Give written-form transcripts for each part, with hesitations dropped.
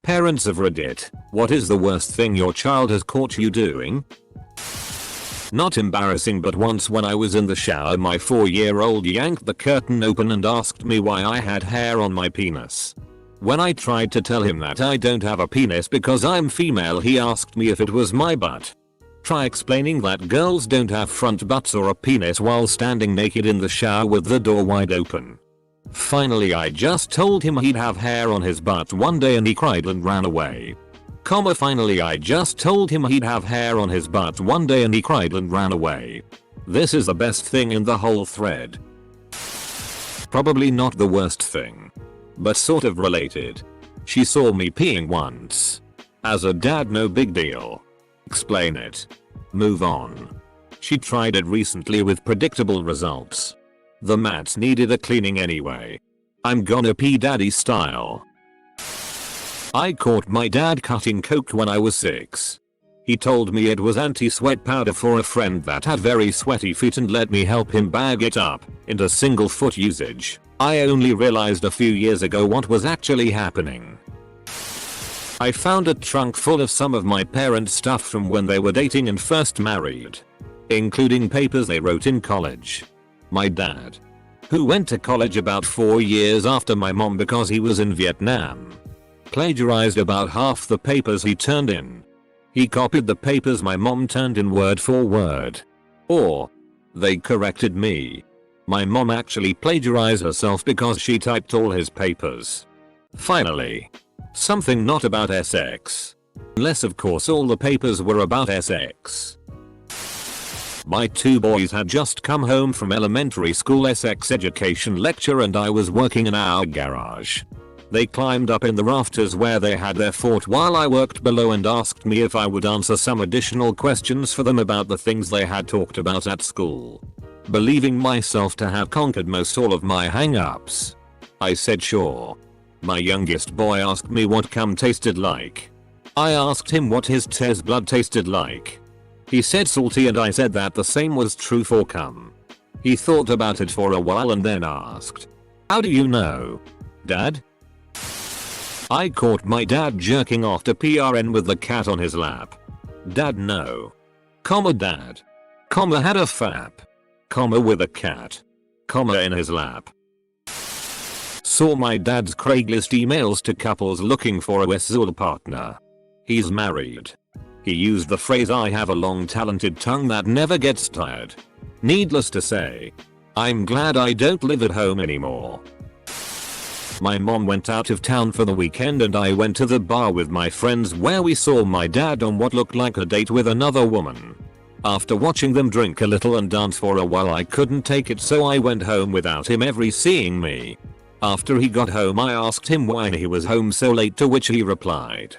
Parents of Reddit, what is the worst thing your child has caught you doing? Not embarrassing, but once when I was in the shower, my 4-year-old yanked the curtain open and asked me why I had hair on my penis. When I tried to tell him that I don't have a penis because I'm female, he asked me if it was my butt. Try explaining that girls don't have front butts or a penis while standing naked in the shower with the door wide open. Finally, I just told him he'd have hair on his butt one day and he cried and ran away. Finally, I just told him he'd have hair on his butt one day and he cried and ran away. This is the best thing in the whole thread. Probably not the worst thing, but sort of related. She saw me peeing once. As a dad, no big deal. Explain it. Move on. She tried it recently with predictable results. The mats needed a cleaning anyway. I'm gonna pee daddy style. I caught my dad cutting coke when I was 6. He told me it was anti-sweat powder for a friend that had very sweaty feet and let me help him bag it up into single foot usage. I only realized a few years ago what was actually happening. I found a trunk full of some of my parents' stuff from when they were dating and first married, including papers they wrote in college. My dad, who went to college about 4 years after my mom because he was in Vietnam, plagiarized about half the papers he turned in. He copied the papers my mom turned in word for word. Or, they corrected me. My mom actually plagiarized herself because she typed all his papers. Finally, something not about SX. Unless of course all the papers were about SX. My 2 boys had just come home from elementary school SX education lecture and I was working in our garage. They climbed up in the rafters where they had their fort while I worked below and asked me if I would answer some additional questions for them about the things they had talked about at school. Believing myself to have conquered most all of my hang-ups, I said sure. My youngest boy asked me what cum tasted like. I asked him what his test blood tasted like. He said salty and I said that the same was true for cum. He thought about it for a while and then asked, "How do you know, Dad?" I caught my dad jerking off to PRN with the cat on his lap. Dad no. Dad. Had a fap. With a cat. In his lap. Saw my dad's Craigslist emails to couples looking for a Westzool partner. He's married. He used the phrase "I have a long talented tongue that never gets tired." Needless to say, I'm glad I don't live at home anymore. My mom went out of town for the weekend and I went to the bar with my friends where we saw my dad on what looked like a date with another woman. After watching them drink a little and dance for a while, I couldn't take it, so I went home without him ever seeing me. After he got home, I asked him why he was home so late, to which he replied,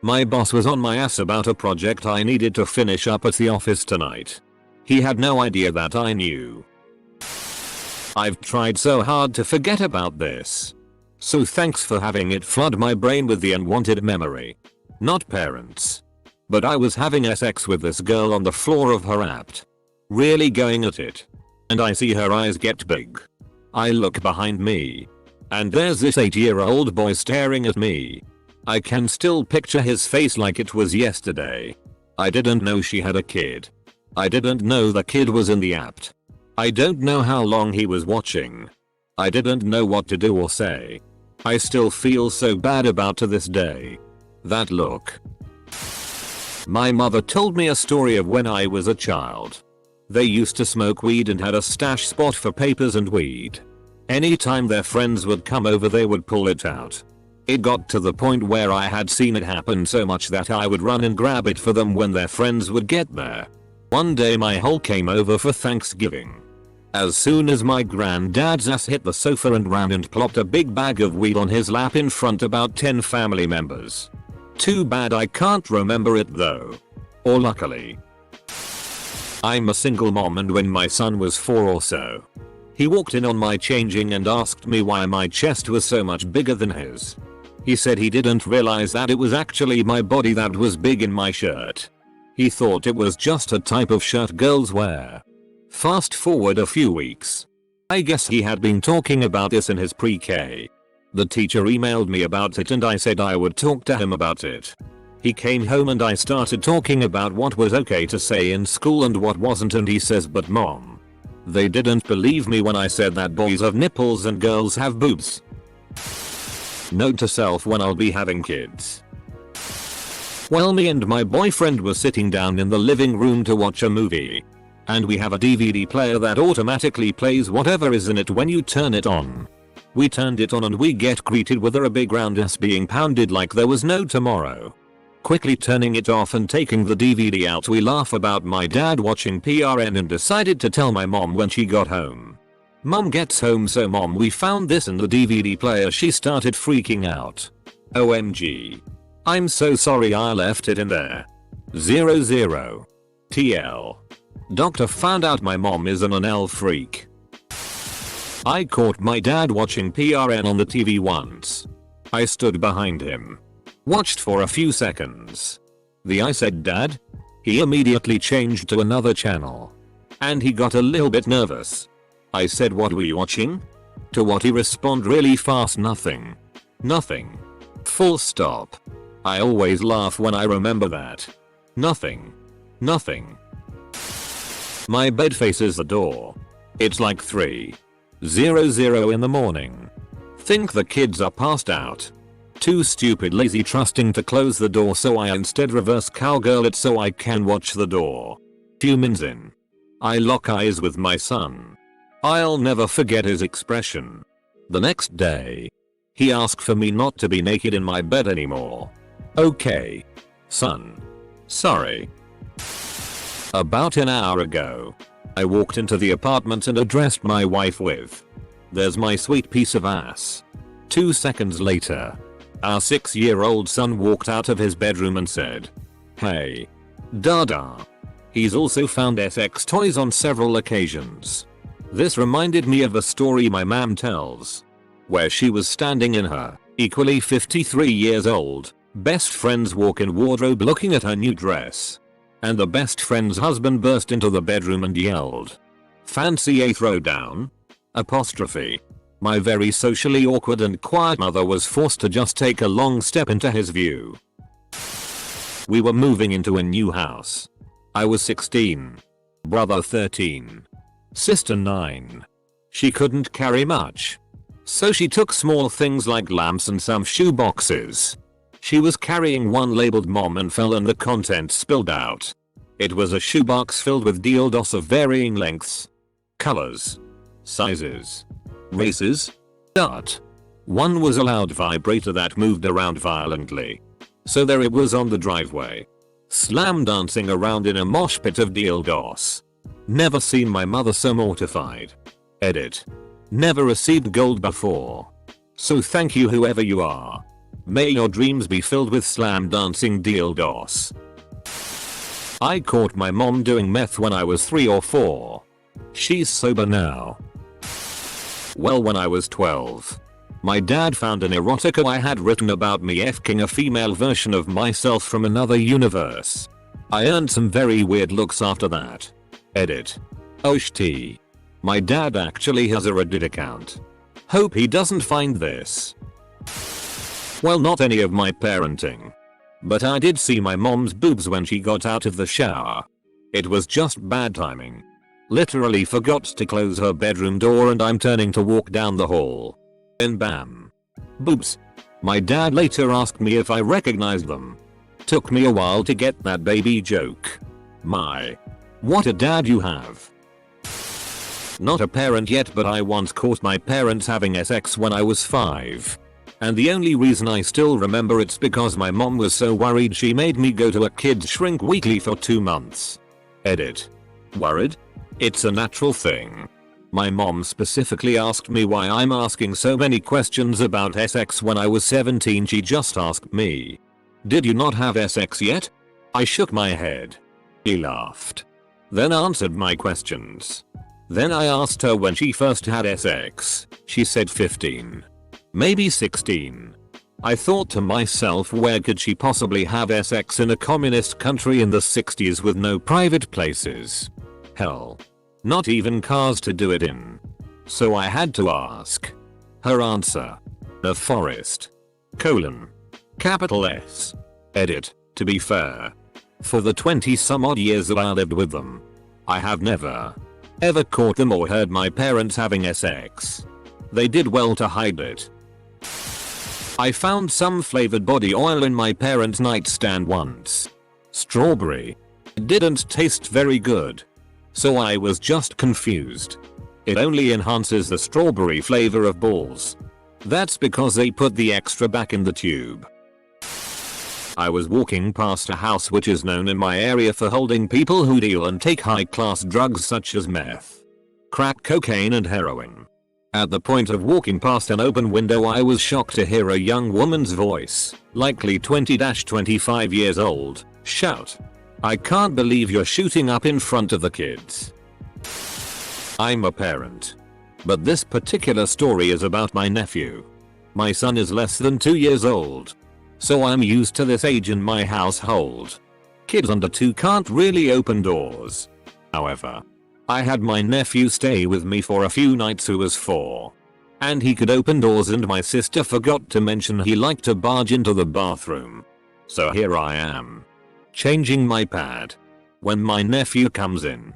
"My boss was on my ass about a project I needed to finish up at the office tonight." He had no idea that I knew. I've tried so hard to forget about this. So thanks for having it flood my brain with the unwanted memory. Not parents. But I was having sex with this girl on the floor of her apt. Really going at it. And I see her eyes get big. I look behind me. And there's this 8-year-old boy staring at me. I can still picture his face like it was yesterday. I didn't know she had a kid. I didn't know the kid was in the apt. I don't know how long he was watching. I didn't know what to do or say. I still feel so bad about to this day. That look. My mother told me a story of when I was a child. They used to smoke weed and had a stash spot for papers and weed. Anytime their friends would come over, they would pull it out. It got to the point where I had seen it happen so much that I would run and grab it for them when their friends would get there. One day my whole came over for Thanksgiving. As soon as my granddad's ass hit the sofa and ran and plopped a big bag of weed on his lap in front about 10 family members. Too bad I can't remember it though. Or luckily. I'm a single mom, and when my son was 4 or so, he walked in on my changing and asked me why my chest was so much bigger than his. He said he didn't realize that it was actually my body that was big in my shirt. He thought it was just a type of shirt girls wear. Fast forward a few weeks. I guess he had been talking about this in his pre-K. The teacher emailed me about it and I said I would talk to him about it. He came home and I started talking about what was okay to say in school and what wasn't, and he says, "But mom, they didn't believe me when I said that boys have nipples and girls have boobs." Note to self when I'll be having kids. Well, me and my boyfriend were sitting down in the living room to watch a movie. And we have a DVD player that automatically plays whatever is in it when you turn it on. We turned it on and we get greeted with a big round ass being pounded like there was no tomorrow. Quickly turning it off and taking the DVD out, we laugh about my dad watching PRN and decided to tell my mom when she got home. Mom gets home, "So mom, we found this in the DVD player." She started freaking out. "OMG. I'm so sorry I left it in there. 00. TL. Doctor found out my mom is an anal freak." I caught my dad watching PRN on the TV once. I stood behind him. Watched for a few seconds. I said, "Dad?" He immediately changed to another channel. And he got a little bit nervous. I said, "What were you watching?" To what he responded really fast, "Nothing. Nothing. Full stop." I always laugh when I remember that. Nothing. Nothing. My bed faces the door. It's like 3:00 in the morning. Think the kids are passed out. Too stupid lazy trusting to close the door, so I instead reverse cowgirl it so I can watch the door. Few minutes in. I lock eyes with my son. I'll never forget his expression. The next day. He asked for me not to be naked in my bed anymore. "Okay, son. Sorry." About an hour ago, I walked into the apartment and addressed my wife with, "There's my sweet piece of ass." 2 seconds later, our 6-year-old son walked out of his bedroom and said, "Hey, Dada." He's also found sex toys on several occasions. This reminded me of a story my mom tells, where she was standing in her, equally 53 years old, best friend's walk-in wardrobe looking at her new dress. And the best friend's husband burst into the bedroom and yelled, "Fancy a throwdown?" Apostrophe. My very socially awkward and quiet mother was forced to just take a long step into his view. We were moving into a new house. I was 16. Brother 13. Sister 9. She couldn't carry much. So she took small things like lamps and some shoe boxes. She was carrying one labeled "Mom" and fell and the contents spilled out. It was a shoebox filled with dildos of varying lengths, colors, sizes, races. One was a loud vibrator that moved around violently. So there it was on the driveway, slam dancing around in a mosh pit of dildos. Never seen my mother so mortified. Edit. Never received gold before. So thank you whoever you are. May your dreams be filled with slam dancing dildos. I caught my mom doing meth when I was 3 or 4. She's sober now. Well, when I was 12, my dad found an erotica I had written about me f***ing a female version of myself from another universe. I earned some very weird looks after that. Edit. Oshti. My dad actually has a Reddit account. Hope he doesn't find this. Well, not any of my parenting. But I did see my mom's boobs when she got out of the shower. It was just bad timing. Literally forgot to close her bedroom door and I'm turning to walk down the hall. And bam. Boobs. My dad later asked me if I recognized them. Took me a while to get that baby joke. My. What a dad you have. Not a parent yet, but I once caught my parents having sex when I was 5. And the only reason I still remember it's because my mom was so worried she made me go to a kid's shrink weekly for 2 months. Edit. Worried? It's a natural thing. My mom specifically asked me why I'm asking so many questions about sex when I was 17. She just asked me, "Did you not have sex yet?" I shook my head. She laughed. Then answered my questions. Then I asked her when she first had sex. She said 15. Maybe 16. I thought to myself, where could she possibly have sex in a communist country in the 60s with no private places? Hell. Not even cars to do it in. So I had to ask. Her answer. A forest. Capital S. Edit. To be fair. For the 20 some odd years that I lived with them, I have never, ever caught them or heard my parents having sex. They did well to hide it. I found some flavored body oil in my parents' nightstand once. Strawberry. It didn't taste very good. So I was just confused. It only enhances the strawberry flavor of balls. That's because they put the extra back in the tube. I was walking past a house which is known in my area for holding people who deal and take high class drugs such as meth, crack cocaine and heroin. At the point of walking past an open window, I was shocked to hear a young woman's voice, likely 20-25 years old, shout, "I can't believe you're shooting up in front of the kids." I'm a parent. But this particular story is about my nephew. My son is less than 2 years old. So I'm used to this age in my household. Kids under 2 can't really open doors. However, I had my nephew stay with me for a few nights who was 4. And he could open doors, and my sister forgot to mention he liked to barge into the bathroom. So here I am, changing my pad. When my nephew comes in,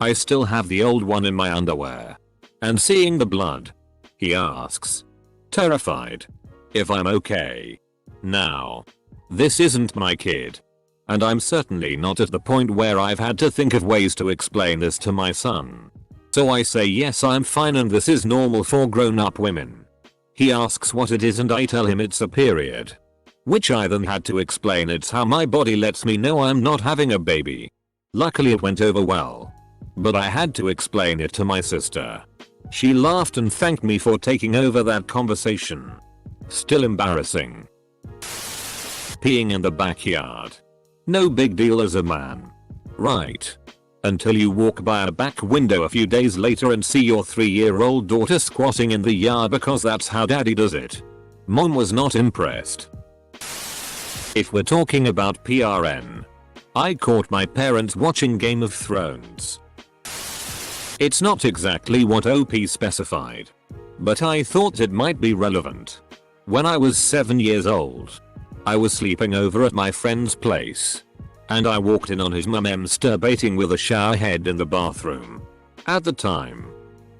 I still have the old one in my underwear. And seeing the blood, he asks, terrified, if I'm okay. Now, this isn't my kid. And I'm certainly not at the point where I've had to think of ways to explain this to my son. So I say yes, I'm fine and this is normal for grown-up women. He asks what it is and I tell him it's a period. Which I then had to explain it's how my body lets me know I'm not having a baby. Luckily it went over well. But I had to explain it to my sister. She laughed and thanked me for taking over that conversation. Still embarrassing. Peeing in the backyard. No big deal as a man. Right. Until you walk by a back window a few days later and see your 3-year-old daughter squatting in the yard because that's how daddy does it. Mom was not impressed. If we're talking about PRN, I caught my parents watching Game of Thrones. It's not exactly what OP specified, but I thought it might be relevant. When I was 7 years old, I was sleeping over at my friend's place, and I walked in on his mum masturbating with a shower head in the bathroom. At the time,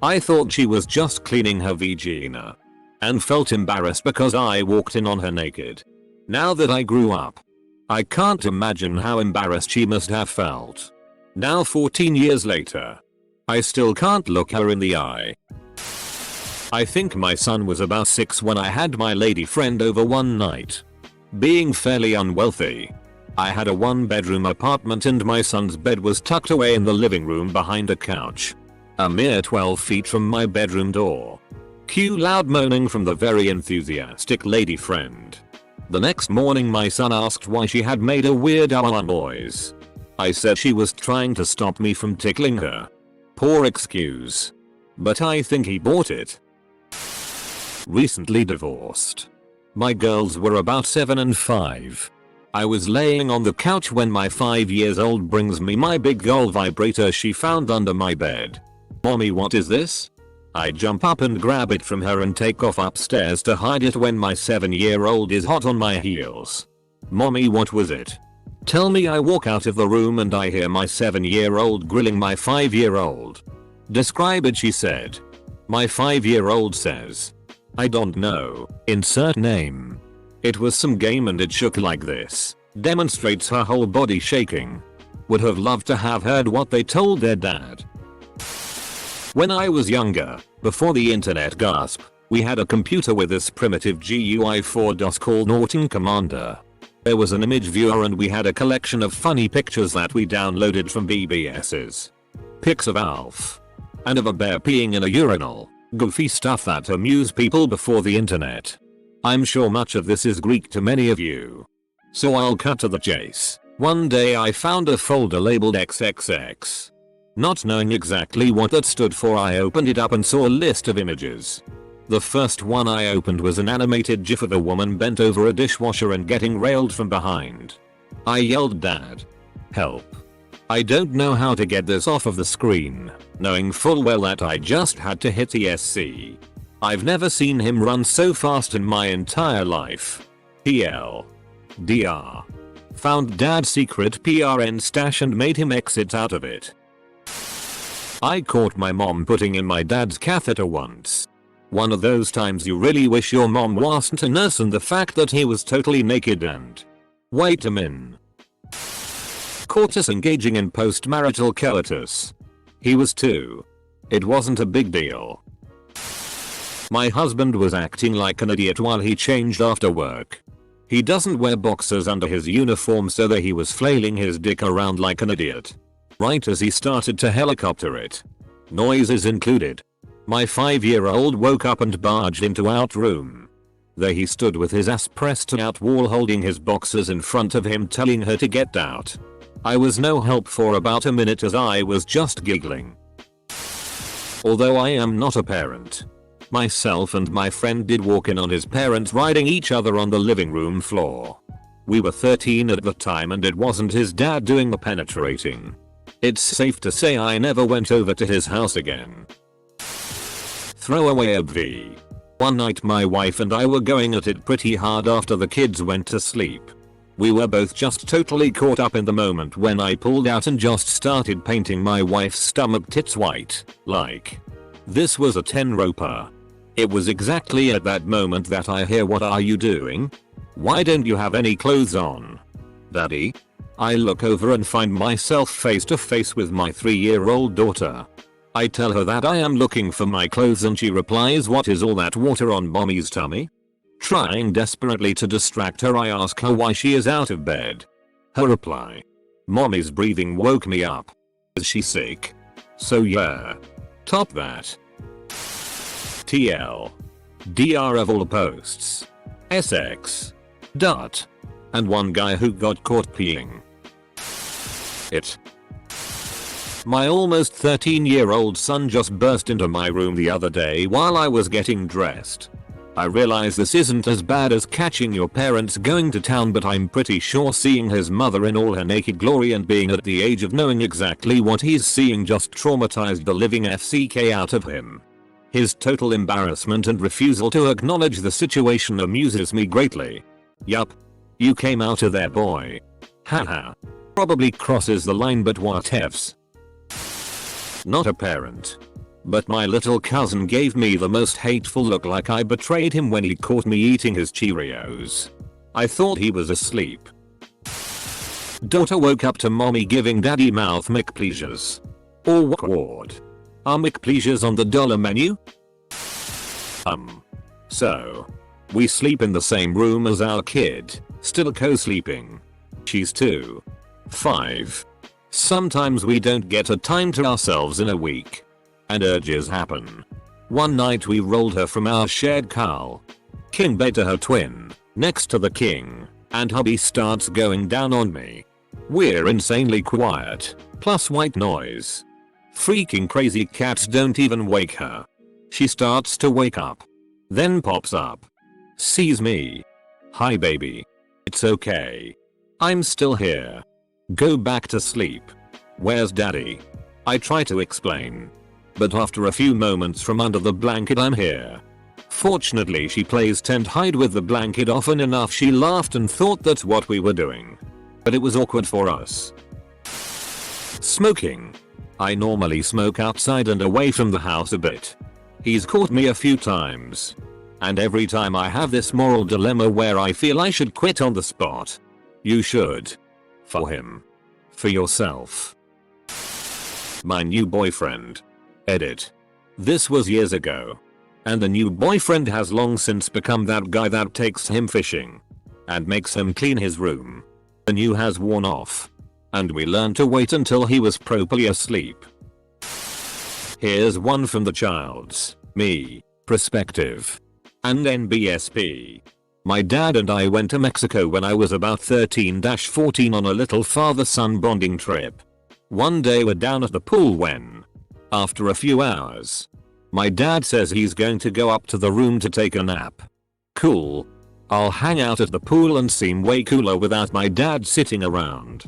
I thought she was just cleaning her vagina, and felt embarrassed because I walked in on her naked. Now that I grew up, I can't imagine how embarrassed she must have felt. Now 14 years later, I still can't look her in the eye. I think my son was about 6 when I had my lady friend over one night. Being fairly unwealthy, I had a 1-bedroom apartment and my son's bed was tucked away in the living room behind a couch. A mere 12 feet from my bedroom door. Cue loud moaning from the very enthusiastic lady friend. The next morning my son asked why she had made a weird owl noise. I said she was trying to stop me from tickling her. Poor excuse. But I think he bought it. Recently divorced. My girls were about 7 and 5. I was laying on the couch when my 5-year-old brings me my big gold vibrator she found under my bed. "Mommy, what is this?" I jump up and grab it from her and take off upstairs to hide it when my 7-year-old is hot on my heels. "Mommy, what was it?" Tell me. I walk out of the room and I hear my 7-year-old grilling my 5-year-old. "Describe it," she said. My 5-year-old says, "I don't know, insert name. It was some game and it shook like this." Demonstrates her whole body shaking. Would have loved to have heard what they told their dad. When I was younger, before the internet gasp, we had a computer with this primitive GUI for DOS called Norton Commander. There was an image viewer and we had a collection of funny pictures that we downloaded from BBS's. Pics of Alf. And of a bear peeing in a urinal. Goofy stuff that amused people before the internet. I'm sure much of this is Greek to many of you. So I'll cut to the chase. One day I found a folder labeled XXX. Not knowing exactly what that stood for, I opened it up and saw a list of images. The first one I opened was an animated GIF of a woman bent over a dishwasher and getting railed from behind. I yelled, "Dad, help. I don't know how to get this off of the screen," knowing full well that I just had to hit ESC. I've never seen him run so fast in my entire life. TL. DR. Found dad's secret PRN stash and made him exit out of it. I caught my mom putting in my dad's catheter once. One of those times you really wish your mom wasn't a nurse, and the fact that he was totally naked and wait a min. Caught us engaging in post-marital coitus. He was 2. It wasn't a big deal. My husband was acting like an idiot while he changed after work. He doesn't wear boxers under his uniform, so that he was flailing his dick around like an idiot. Right as he started to helicopter it. Noises included. My 5-year-old woke up and barged into out room. There he stood with his ass pressed to out wall, holding his boxers in front of him, telling her to get out. I was no help for about a minute as I was just giggling. Although I am not a parent. Myself and my friend did walk in on his parents riding each other on the living room floor. We were 13 at the time and it wasn't his dad doing the penetrating. It's safe to say I never went over to his house again. Throwaway obv. One night my wife and I were going at it pretty hard after the kids went to sleep. We were both just totally caught up in the moment when I pulled out and just started painting my wife's stomach tits white, like. This was a 10-roper. It was exactly at that moment that I hear, "What are you doing? Why don't you have any clothes on? Daddy?" I look over and find myself face to face with my 3-year-old daughter. I tell her that I am looking for my clothes and she replies, "What is all that water on mommy's tummy?" Trying desperately to distract her, I ask her why she is out of bed. Her reply: "Mommy's breathing woke me up. Is she sick?" So yeah. Top that. TL. DR of all posts. SX. Dot. And one guy who got caught peeing. It. My almost 13-year-old son just burst into my room the other day while I was getting dressed. I realize this isn't as bad as catching your parents going to town, but I'm pretty sure seeing his mother in all her naked glory and being at the age of knowing exactly what he's seeing just traumatized the living FCK out of him. His total embarrassment and refusal to acknowledge the situation amuses me greatly. Yup. You came out of there, boy. Haha. Probably crosses the line, but whatevs. Not a parent. But my little cousin gave me the most hateful look, like I betrayed him when he caught me eating his Cheerios. I thought he was asleep. Daughter woke up to mommy giving daddy mouth McPleasures. Awkward. Are McPleasures on the dollar menu? So. We sleep in the same room as our kid, still co-sleeping. She's 2. 5. Sometimes we don't get a time to ourselves in a week. And urges happen. One night we rolled her from our shared car. King bed to her twin, next to the king, and hubby starts going down on me. We're insanely quiet, plus white noise. Freaking crazy cats don't even wake her. She starts to wake up. Then pops up. Sees me. "Hi baby. It's okay. I'm still here. Go back to sleep. Where's daddy?" I try to explain. But after a few moments from under the blanket, "I'm here." Fortunately she plays tent hide with the blanket often enough she laughed and thought that's what we were doing. But it was awkward for us. Smoking. I normally smoke outside and away from the house a bit. He's caught me a few times. And every time I have this moral dilemma where I feel I should quit on the spot. You should. For him. For yourself. My new boyfriend. Edit. This was years ago. And the new boyfriend has long since become that guy that takes him fishing. And makes him clean his room. The new has worn off. And we learned to wait until he was properly asleep. Here's one from the child's, me, perspective. And NBSP. My dad and I went to Mexico when I was about 13-14 on a little father-son bonding trip. One day we're down at the pool when, after a few hours, my dad says he's going to go up to the room to take a nap. Cool. I'll hang out at the pool and seem way cooler without my dad sitting around.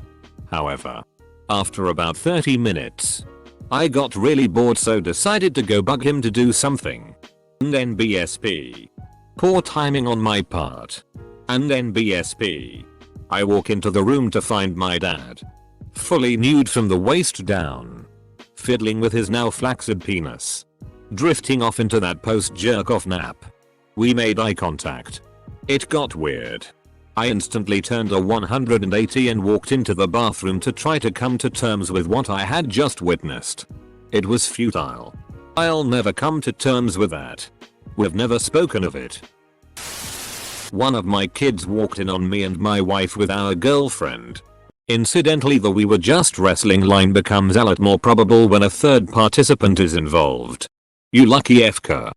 However, after about 30 minutes, I got really bored, so decided to go bug him to do something. And NBSP. Poor timing on my part. And NBSP. I walk into the room to find my dad. Fully nude from the waist down. Fiddling with his now flaccid penis. Drifting off into that post jerk off nap. We made eye contact. It got weird. I instantly turned a 180 and walked into the bathroom to try to come to terms with what I had just witnessed. It was futile. I'll never come to terms with that. We've never spoken of it. One of my kids walked in on me and my wife with our girlfriend. Incidentally, the "we were just wrestling" line becomes a lot more probable when a third participant is involved. You lucky FK.